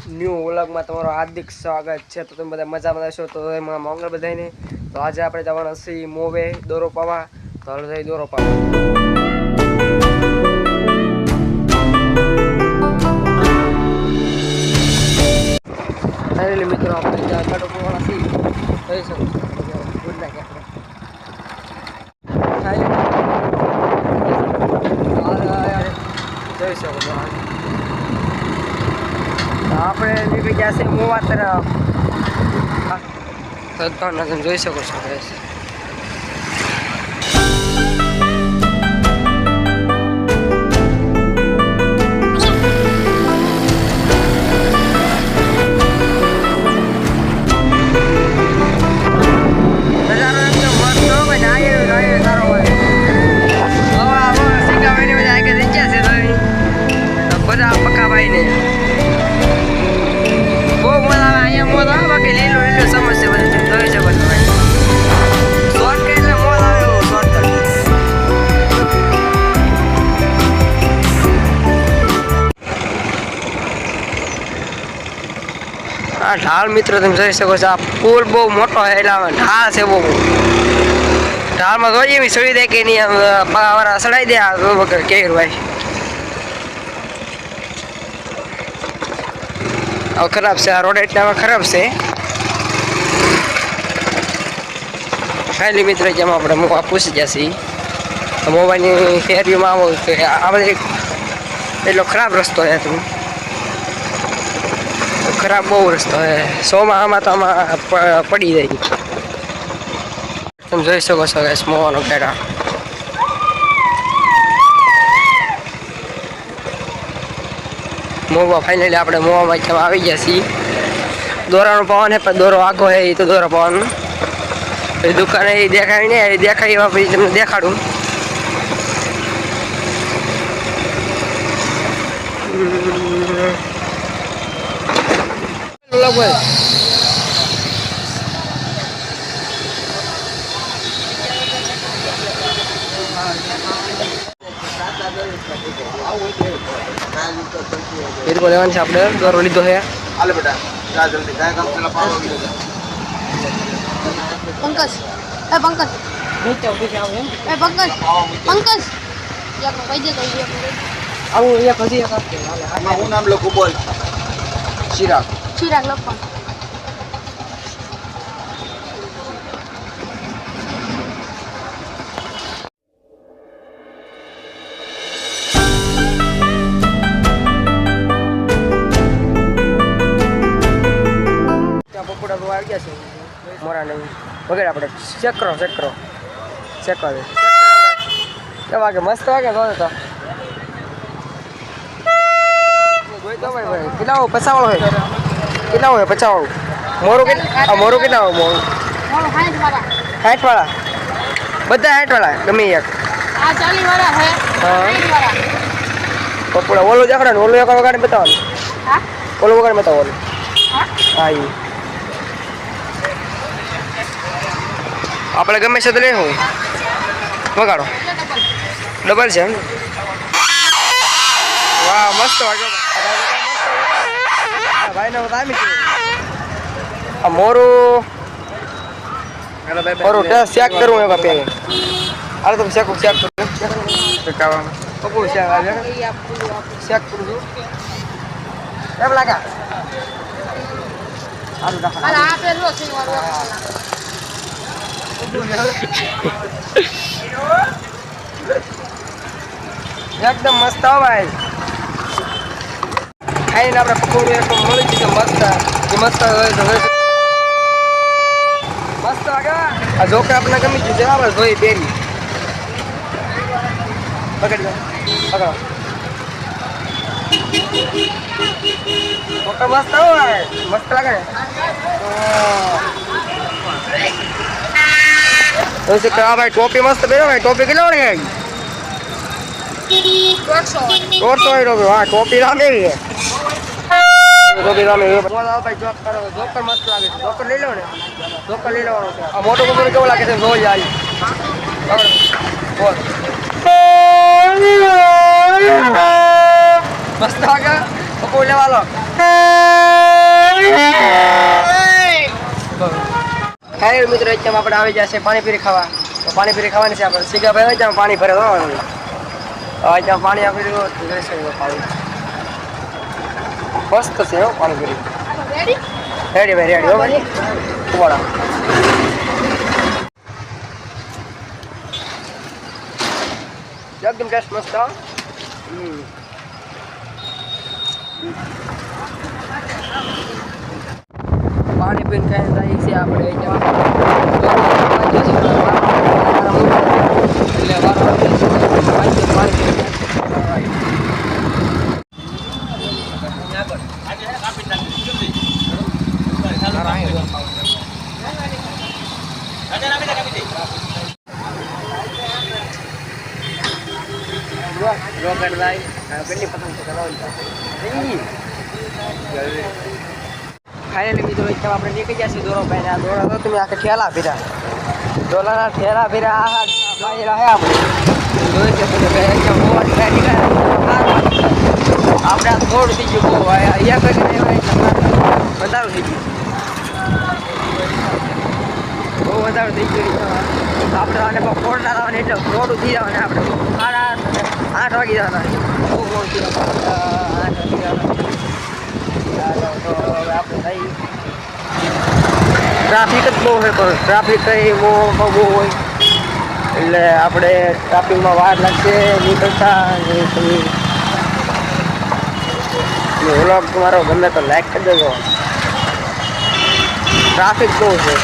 New વ્લોગમાં તમારું હાર્દિક સ્વાગત છે। તો તમે બધા મજામાં હશો તો એમાં મંગળ બધાને। તો આજે આપણે જવાના છીએ મોવે દોરો પાવા। તો હાલો જઈ દોરો પાવા। ફાઇનલી મિત્રો આપણે ત્યાં કાઢો પાવાના છીએ જોઈ શકો છો। ગુડ નાઈટ જોઈ શકો છો। આપણે નીકળી ગયા છે મોવા તરફ। તમે જોઈ શકો છો ગાઈસ। ढाल मित्रों तुम જોઈ શકો છો। આ પુલ બહુ મોટો છે એટલે ઢાળ છે બહુ। ઢાળમાં જોઈએ બી સળી દે કે નહીં પાવાવાળા સડાઈ દે આ વગર કેર ભાઈ। હવે ખરાબ છે આ રોડ એટલા ખરાબ છે। ખાલી મિત્ર જેમ આપણે મોવા પૂછી ગયા છીએ મોબાઈલની ફેરીમાં આવો તો આ બધી એટલો ખરાબ રસ્તો છે। તું खराब बहुत रस्तो है। सोमा तो पड़ी जाएगी। तुम જોઈ શકો છો ગાઈસ મોવાનો પેડા। મોવા ફાઇનલી આપણે મોવામાં કેમ આવી ગયા છીએ। દોરાનો પવન है पर દોરો આખો है ये तो દોરો પવન એ દુકાને દેખાય ને દેખાય એવા પછી તમને દેખાડું। मेरे को लेवन से आपने दौर लीधो है। आले बेटा जा जल्दी काय काम चला पाव पंकज ए पंकज नीचे उठे जाओ एम ए पंकज पंकज या को पै दे तो ये आऊ ये खजी का हां હું નામ લખું બોલ। चिराग चिराग લખો। मोरा नहीं वगैरह अपने चेक करो चेक करो चेक कर क्या वागे मस्त वागे तो भाई कितना हो 50 है कितना हो 50 मोरू के मोरू कितना हो मोरू 60 वाला બધા 60 वाला गमे एक आ 40 वाला है हां 60 वाला पपुड़ा ओलो देखड़ा ओलो एक वगाड़े बताओ। हां ओलो वगाड़े बताओ। हां आई આપણે ગમે છે તો લે હું વગાડો ડબલ છે વાહ મસ્ત વાગ્યો ભાઈ ને બતાવી આ મોરું મોરું ટેસ્ટ ચેક કરું એકા પે અરે તમે ચેક કરું કાવામાં પપુ ચેક આવે ચેક કરું કેમ લાગા આરું દાખલ અરે આ પેલો છે મારો एकदम मस्त हो भाई। खाई ना अपने पकोड़े एक मળી છે મસ્ત એ મસ્ત મસ્ત આગે આ જોકે આપણે ગમી છે આપણે જોઈ બેરી પકડ લો પકડો ફોટો મસ્ત હો ભાઈ મસ્ત લાગે। वैसे क्या भाई टोपी मस्त पहनो भाई टोपी किलो है 150 रुपये। हाँ टोपी राम है टोपी राम है बोला भाई जॉब करो जोकर मस्त लागे जोकर ले लो ने जोकर ले लो अब मोटो को केवो लागे છે જો જાય બોલ मस्त आगे पकोड़े वाला ફાઇનલ મિત્રો અત્યારે આપણે આવી જશે પાણીપુરી ખાવા. તો પાણીપુરી ખાવાની છે આપણે. સીગાભાઈ હોય ત્યાં પાણી ભરે દો. ત્યાં પાણી આપી દો. મસ્ત છે હો પાણીપુરી. રેડી ભાઈ રેડી હો ભાઈ. ઉવાળા એકદમ ટેસ્ટ મસ્ત. પાણી પીને ખાઈને જાય છે આપણે ફાઇનલી મિત્રો આપણે નીકળી ગયા છીએ દોરો ભાઈ. આ દોરા તો તમે આખે ઠેલા ફેરા ડોલાના ઠેલા ફેરા આ ભાઈ રહે આપણે જોઈ શકો છો કે આપણે આ થોડું થઈ ગયું બહુ અહીંયા કરીને વધારો થઈ ગયું. બહુ વધારો થઈ ગયો. આપણે આને ફોડના લાવવાની એટલે થોડું થઈ જવાનું. આપણે 8 વાગી જવાના. બહુ મોડું થઈ જવાનું. 8 વાગી જવાના. તો હવે આપણે થઈ ટ્રાફિક જ બહુ હોય. પણ ટ્રાફિક કંઈ બહુ હોય એટલે આપણે ટ્રાફિકમાં વાર લાગશે નીકળતા. વ્લોગ તમારો ગમે તો લાઈક કરી દેજો. ટ્રાફિક બહુ છે.